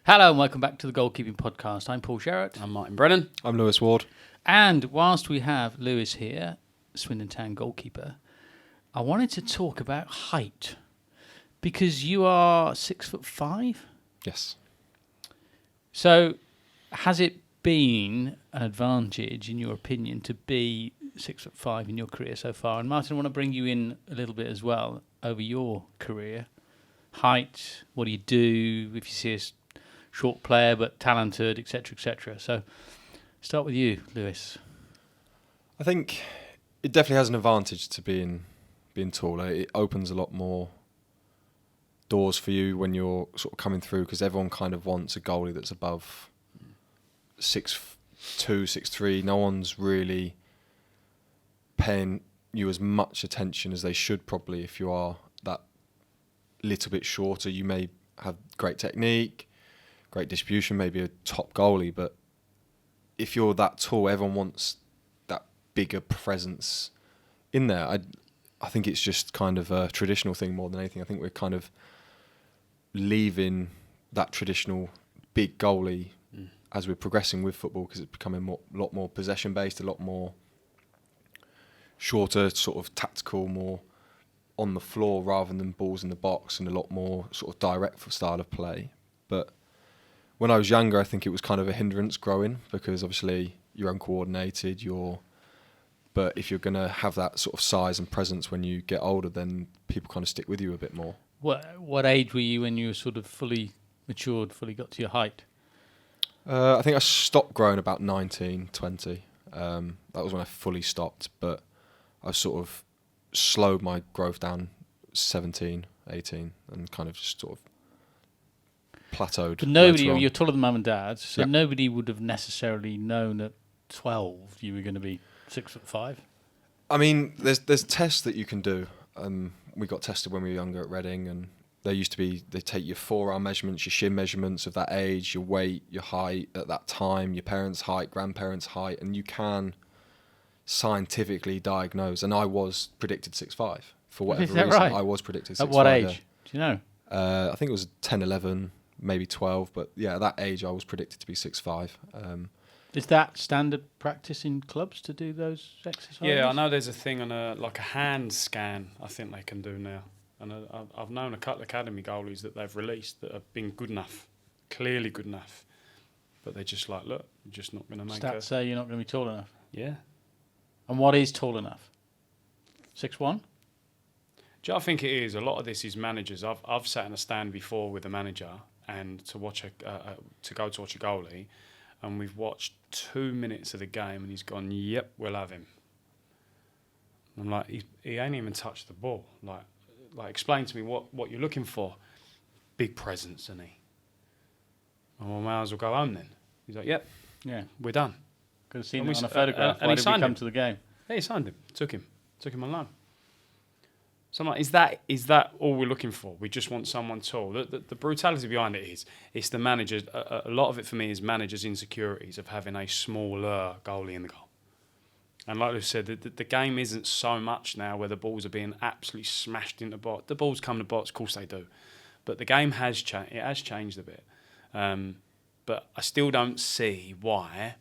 Hello and welcome back to the Goalkeeping Podcast. I'm Paul Sherratt. I'm Martin Brennan. I'm Lewis Ward. And whilst we have Lewis here, Swindon Town goalkeeper, I wanted to talk about height. Because you are 6'5". Yes. So has it been an advantage, in your opinion, to be 6'5" in your career so far? And Martin, I want to bring you in a little bit as well over your career. Height, what do you do if you see a short player but talented, etc., etc. So start with you, Lewis. I think it definitely has an advantage to being taller. It opens a lot more doors for you when you're sort of coming through, because everyone kind of wants a goalie that's above 6'2", 6'3". No one's really paying you as much attention as they should probably. If you are that little bit shorter, you may have great technique, great distribution, maybe a top goalie, but if you're that tall, everyone wants that bigger presence in there. I think it's just kind of a traditional thing more than anything. I think we're kind of leaving that traditional big goalie as we're progressing with football, because it's becoming a lot more possession based, a lot more shorter, sort of tactical, more on the floor rather than balls in the box, and a lot more sort of direct style of play. But when I was younger, I think it was kind of a hindrance growing, because obviously you're uncoordinated, but if you're going to have that sort of size and presence when you get older, then people kind of stick with you a bit more. What age were you when you were sort of fully matured, fully got to your height? I think I stopped growing about 19, 20. That was when I fully stopped, but I sort of slowed my growth down 17, 18, and kind of just sort of plateaued. But nobody, you're taller than mum and dad, so nobody would have necessarily known at 12 you were going to be 6'5". I mean, there's tests that you can do. We got tested when we were younger at Reading, and they take your forearm measurements, your shin measurements of that age, your weight, your height at that time, your parents' height, grandparents' height, and you can scientifically diagnose. And I was predicted 6'5". For whatever reason, right? I was predicted 6'5". At what age? Do you know? I think it was 10, 11, maybe 12, but yeah, at that age I was predicted to be 6'5". Is that standard practice in clubs to do those exercises? Yeah, I know there's a thing on a hand scan I think they can do now. And I've known a couple of academy goalies that they've released that have been good enough, clearly good enough. But they're just like, look, you're just not going to make Stats say you're not going to be tall enough. Yeah. And what is tall enough? 6'1"? Do you know, I think it is. A lot of this is managers. I've sat in a stand before with a manager and to watch to go to watch a goalie, and we've watched 2 minutes of the game, and he's gone, "Yep, we'll have him." I'm like, he ain't even touched the ball. Like, explain to me what you're looking for. Big presence, isn't he? Well, we might as well go home then. He's like, "Yep, yeah, we're done." Could have seen it on a photograph. Why did we come to the game? Yeah, he signed him. Took him on loan. So I'm like, is that all we're looking for? We just want someone tall. The brutality behind it is, it's the managers. A lot of it for me is managers' insecurities of having a smaller goalie in the goal. And like I said, the game isn't so much now where the balls are being absolutely smashed into the box. The balls come to the box, of course they do. But the game has changed. It has changed a bit. But I still don't see why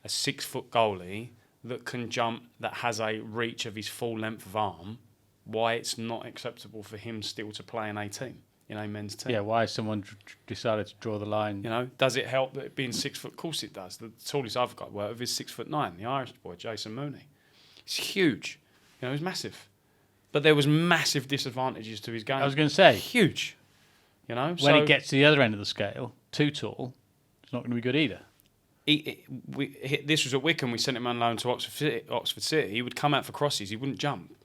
a 6-foot goalie that can jump, that has a reach of his full length of arm, why it's not acceptable for him still to play in a team, in a men's team. Yeah, why has someone decided to draw the line? You know, does it help that it being 6 foot? Of course it does. The tallest I've got work with is 6'9", the Irish boy, Jason Mooney. He's huge. You know, he's massive. But there was massive disadvantages to his game. I was going to say. Huge. You know? When it gets to the other end of the scale, too tall, it's not going to be good either. This was at Wycombe. We sent him on loan to Oxford City. He would come out for crosses. He wouldn't jump.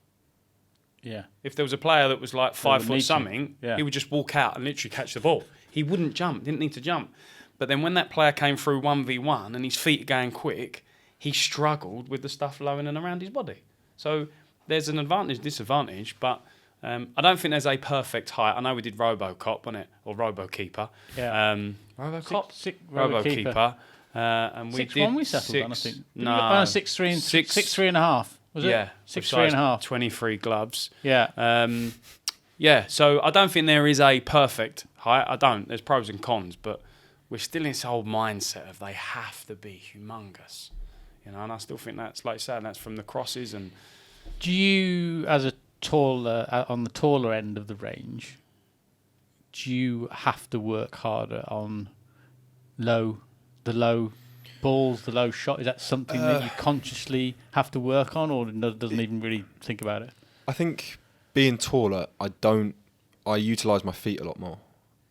Yeah. If there was a player that was like 5 foot something, he would just walk out and literally catch the ball. He wouldn't jump. Didn't need to jump. But then when that player came through 1v1 and his feet are going quick, he struggled with the stuff low in and around his body. So there's an advantage, disadvantage, but I don't think there's a perfect height. I know we did RoboCop, wasn't it? Or RoboKeeper. Yeah. RoboCop? RoboKeeper. And we 6'1" we settled on, I think. No. 6'3" and 6'3.5". Was it? Yeah. 6'3.5". 23 gloves. Yeah. Yeah, so I don't think there is a perfect height. I don't. There's pros and cons, but we're still in this old mindset of they have to be humongous, and I still think that's, like you said, that's from the crosses. And Do you, as a taller, on the taller end of the range, do you have to work harder on the low balls, the low shot? Is that something that you consciously have to work on, or doesn't even really think about it? I think being taller, I utilise my feet a lot more,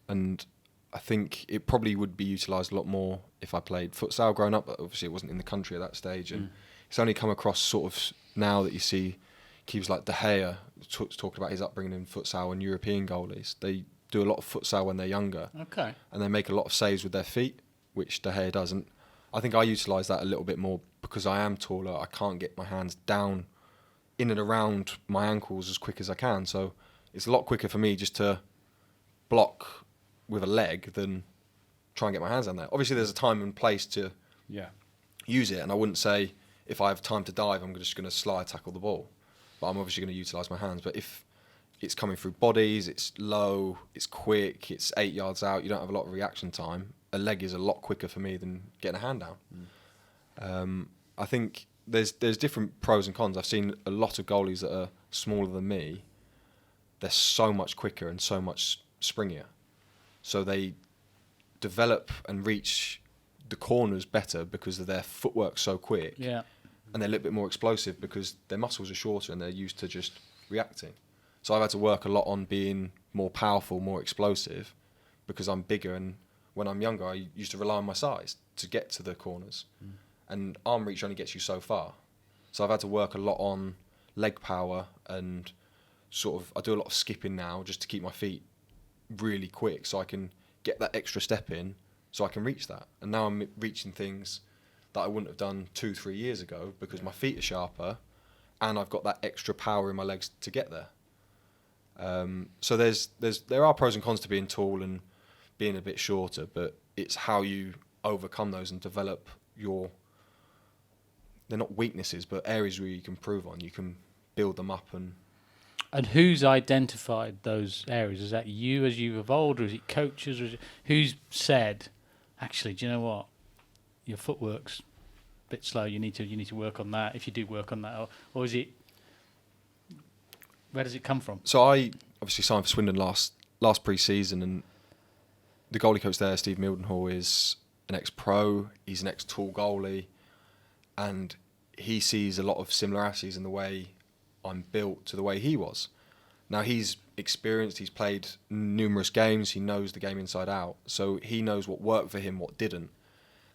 and I think it probably would be utilised a lot more if I played futsal growing up, but obviously it wasn't in the country at that stage, and it's only come across sort of now that you see keepers like De Gea talking about his upbringing in futsal and European goalies. They do a lot of futsal when they're younger, Okay. and they make a lot of saves with their feet, which De Gea doesn't. I think I utilise that a little bit more because I am taller. I can't get my hands down in and around my ankles as quick as I can, so it's a lot quicker for me just to block with a leg than try and get my hands down there. Obviously, there's a time and place to use it, and I wouldn't say if I have time to dive, I'm just going to slide tackle the ball. But I'm obviously going to utilise my hands. But if it's coming through bodies, it's low, it's quick, it's 8 yards out, you don't have a lot of reaction time, a leg is a lot quicker for me than getting a hand down. I think there's different pros and cons. I've seen a lot of goalies that are smaller than me. They're so much quicker and so much springier. So they develop and reach the corners better because of their footwork so quick. Yeah. And they're a little bit more explosive because their muscles are shorter and they're used to just reacting. So I've had to work a lot on being more powerful, more explosive, because I'm bigger, and when I'm younger I used to rely on my size to get to the corners. And arm reach only gets you so far. So I've had to work a lot on leg power, and sort of I do a lot of skipping now just to keep my feet really quick so I can get that extra step in so I can reach that. And now I'm reaching things that I wouldn't have done 2-3 years ago because my feet are sharper and I've got that extra power in my legs to get there. So there are pros and cons to being tall and being a bit shorter, but it's how you overcome those and develop they're not weaknesses, but areas where you can improve on. You can build them up. And who's identified those areas? Is that you as you've evolved, or is it coaches? Or who's said, actually, do you know what? Your footwork's a bit slow. You need to work on that. If you do work on that, or is it? Where does it come from? So I obviously signed for Swindon last pre-season, and the goalie coach there, Steve Mildenhall, is an ex-pro. He's an ex-tall goalie, and he sees a lot of similarities in the way I'm built to the way he was. Now he's experienced, he's played numerous games, he knows the game inside out, so he knows what worked for him, what didn't.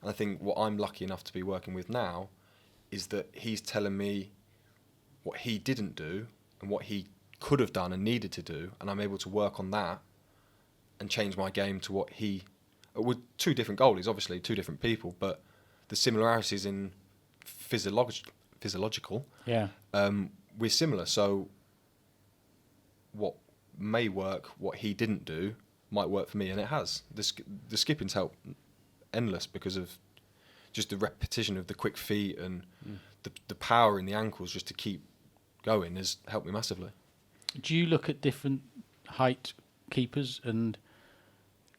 And I think what I'm lucky enough to be working with now is that he's telling me what he didn't do and what he could have done and needed to do, and I'm able to work on that and change my game to what he... With two different goalies, obviously, two different people, but the similarities in physiological, we're similar. So what may work, what he didn't do, might work for me, and it has. The skipping's helped endless because of just the repetition of the quick feet and the power in the ankles just to keep going has helped me massively. Do you look at different height keepers and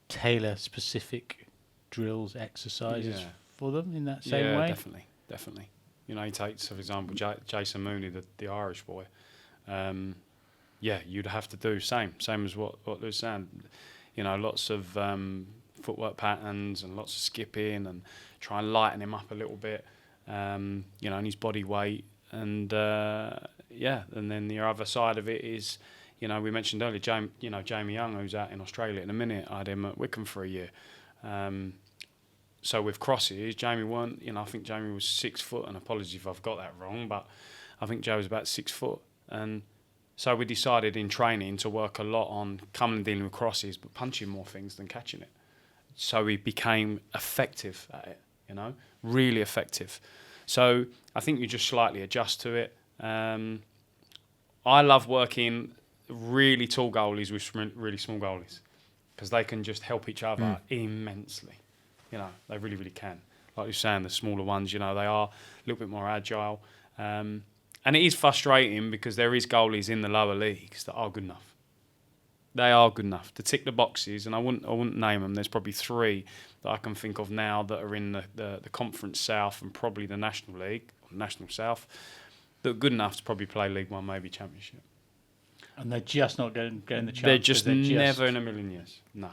tailor specific drills, exercises for them in that same way? Yeah, definitely. You know, he takes, for example, Jason Mooney, the Irish boy. You'd have to do same as what Lou's saying. You know, lots of footwork patterns and lots of skipping and try and lighten him up a little bit. And his body weight, and and then the other side of it is, we mentioned earlier, Jamie Young, who's out in Australia in a minute. I had him at Wickham for a year. So with crosses, Jamie weren't, I think Jamie was 6 foot, and apologies if I've got that wrong, but I think Joe was about 6 foot. And so we decided in training to work a lot on coming and dealing with crosses, but punching more things than catching it. So we became effective at it, really effective. So I think you just slightly adjust to it. I love working really tall goalies with really small goalies because they can just help each other immensely. They really, really can. Like you're saying, the smaller ones, they are a little bit more agile. And it is frustrating because there is goalies in the lower leagues that are good enough. They are good enough to tick the boxes, and I wouldn't name them. There's probably 3 that I can think of now that are in the Conference South and probably the National League, or National South, that are good enough to probably play League One, maybe Championship. And they're just not getting the chance. They're just never in a million years. No,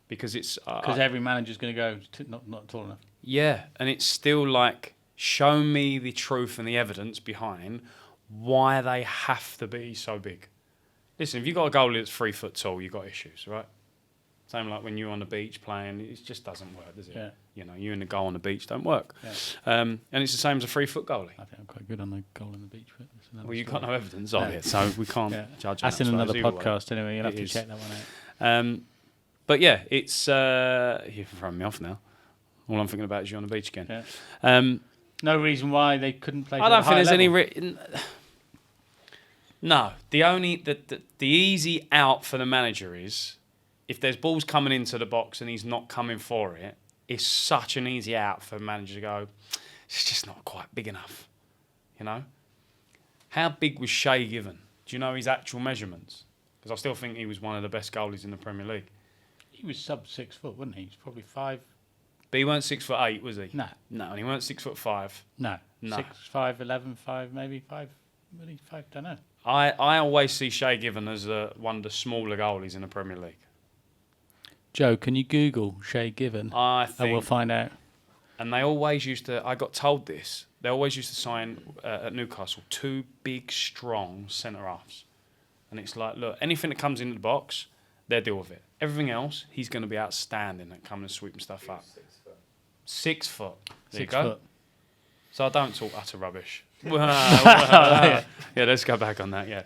because it's because every manager's going to go not tall enough. Yeah, and it's still like, show me the truth and the evidence behind why they have to be so big. Listen, if you've got a goalie that's 3 foot tall, you've got issues, right? Same like when you're on the beach playing, it just doesn't work, does it? Yeah. You know, you and the goal on the beach don't work. Yeah. And it's the same as a 3 foot goalie. I think I'm quite good on the goal on the beach. But Well, you've got no evidence of it, so we can't judge. That's in another podcast way. anyway. You'll have to is. check that one out. But yeah, it's you're throwing me off now. All I'm thinking about is you on the beach again. Yeah. No reason why they couldn't play. I don't think there's any. No, the easy out for the manager is if there's balls coming into the box and he's not coming for it. It's such an easy out for the manager to go, it's just not quite big enough. You know, how big was Shay Given? Do you know his actual measurements? Because I still think he was one of the best goalies in the Premier League. He was sub 6 foot, wasn't he? He was probably 5. But he weren't 6'8", was he? No, and he weren't 6'5". no. No. 6, 5, 11, 5, maybe 5. Really, 5. Don't know. I always see Shay Given as one of the smaller goalies in the Premier League. Joe, can you Google Shay Given? I think. And we'll find out. And they always used to. I got told this. They always used to sign at Newcastle 2 big, strong centre halves. And it's like, look, anything that comes into the box, they'll deal with it. Everything else, he's going to be outstanding at coming and sweeping stuff up. 6 foot. There 6 you go. foot. So I don't talk utter rubbish. Yeah, let's go back on that. Yeah.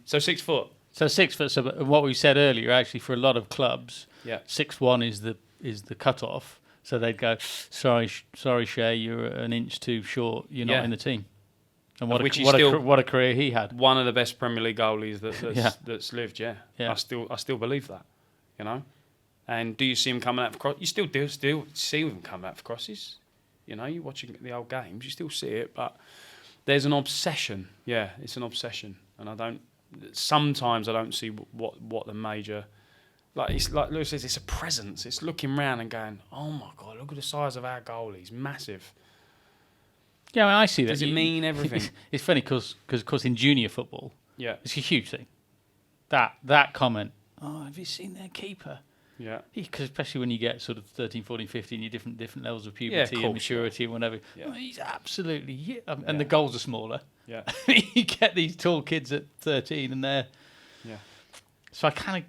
So 6 foot. So 6 foot. So what we said earlier, actually, for a lot of clubs, Yeah. 6'1" is the cut off. So they'd go, sorry, Shay, you're an inch too short. You're not in the team. And what a career he had. One of the best Premier League goalies that's lived. Yeah. Yeah. I still believe that. You know. And do you see him coming out for crosses? You still see him coming out for crosses. You know, you're watching the old games, you still see it, but there's an obsession. Yeah, it's an obsession, and sometimes I don't see what the major, like Lewis says, it's a presence. It's looking round and going, oh my God, look at the size of our goalie, he's massive. Yeah, I mean, I see that. Does it mean everything? It's funny because in junior football, it's a huge thing. That comment, oh, have you seen their keeper? Yeah. Because especially when you get sort of 13, 14, 15, you're different levels of puberty and maturity and whatever. Yeah. Oh, he's absolutely... and the goals are smaller. Yeah. You get these tall kids at 13 and they're... Yeah. So I kind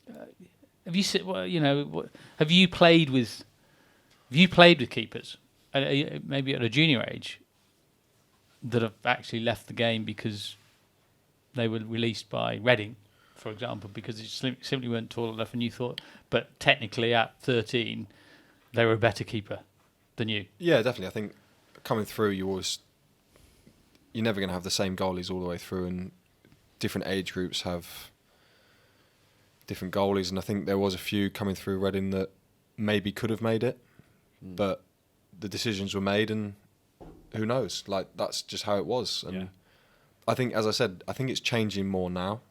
of... have you played with keepers, maybe at a junior age, that have actually left the game because they were released by Reading, for example, because they simply weren't tall enough, and you thought, but technically at 13, they were a better keeper than you? Yeah, definitely. I think coming through, you're never going to have the same goalies all the way through, and different age groups have different goalies, and I think there was a few coming through Reading that maybe could have made it, but the decisions were made, and who knows? Like, that's just how it was. And I think, as I said, I think it's changing more now.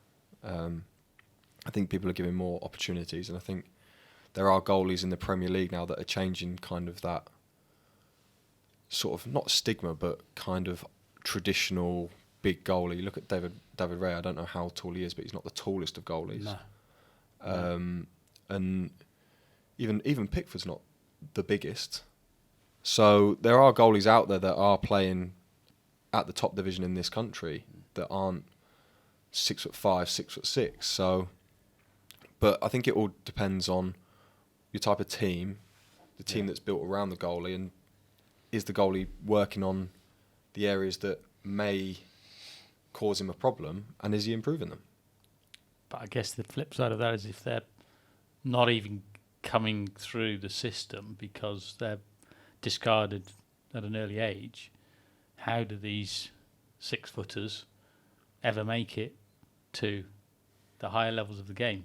I think people are giving more opportunities, and I think there are goalies in the Premier League now that are changing kind of that sort of, not stigma, but kind of traditional big goalie. Look at David Ray. I don't know how tall he is, but he's not the tallest of goalies. No. And even Pickford's not the biggest. So there are goalies out there that are playing at the top division in this country that aren't 6'5", 6'6". So, but I think it all depends on your type of team, the team that's built around the goalie, and is the goalie working on the areas that may cause him a problem, and is he improving them? But I guess the flip side of that is if they're not even coming through the system because they're discarded at an early age, how do these 6-footers ever make it to the higher levels of the game?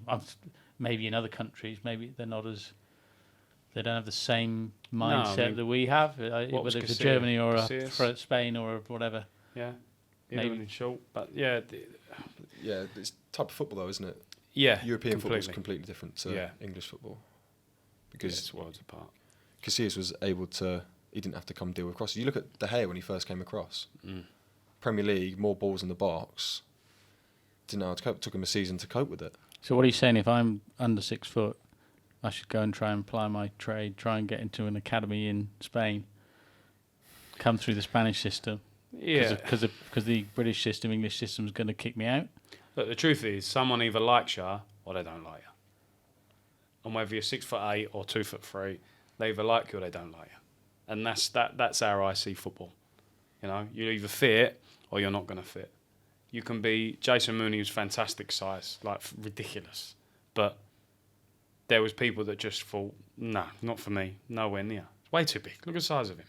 Maybe in other countries, maybe they don't have the same mindset that we have, whether it's Germany or Spain or whatever. Yeah, maybe in short, but it's type of football though, isn't it? Yeah, European football is completely. completely different to English football. Because It's worlds apart. Casillas was able to, he didn't have to come deal with crosses. You look at De Gea when he first came across. Premier League, more balls in the box. Didn't know how to cope. Took him a season to cope with it. So what are you saying? If I'm under 6 foot, I should go and try and ply my trade, try and get into an academy in Spain, come through the Spanish system? Yeah. Because the British system, English system is going to kick me out? But the truth is, someone either likes you or they don't like you. And whether you're 6'8" or 2'3", they either like you or they don't like you. And that's how I see football. You know, you either fit or you're not going to fit. You can be Jason Mooney, who's fantastic size, like ridiculous, but there was people that just thought, nah, not for me, nowhere near. It's way too big. Look at the size of him.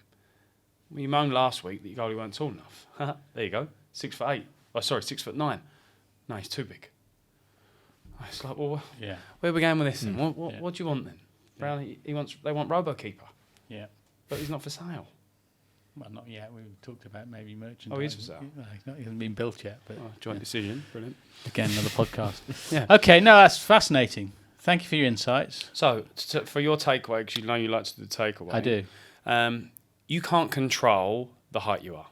You moaned last week that your goalie weren't tall enough. There you go, 6'8". Oh, sorry, 6'9". No, he's too big. It's like, well, Yeah. where are we going with this then? Yeah. What do you want then? Brown, they want Robo-Keeper, Yeah. but he's not for sale. Well, not yet. We've talked about maybe merchandise. Oh, he is for sale? No, he hasn't been built yet. But Joint decision, brilliant. again, another podcast. Yeah. Okay, no, that's fascinating. Thank you for your insights. So, for your takeaway, because you know you like to do the takeaway. I do. You can't control the height you are.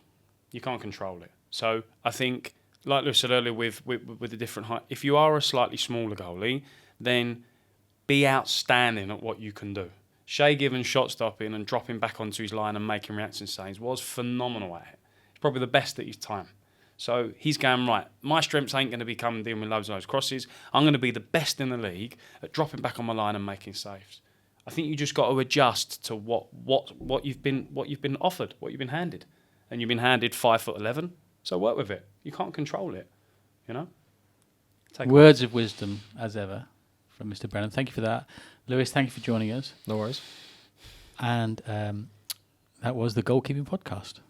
You can't control it. So, I think, like Lewis said earlier with the different height, if you are a slightly smaller goalie, then be outstanding at what you can do. Shay Given's shot stopping and dropping back onto his line and making reaction saves was phenomenal at it. He's probably the best at his time. So he's going, right, my strengths ain't going to be coming dealing with loads of those crosses. I'm going to be the best in the league at dropping back on my line and making saves. I think you just got to adjust to what you've been offered, what you've been handed. And you've been handed 5'11", so work with it. You can't control it, you know? Words of wisdom, as ever, from Mr. Brennan. Thank you for that. Lewis, thank you for joining us. No worries. And that was the Goalkeeping Podcast.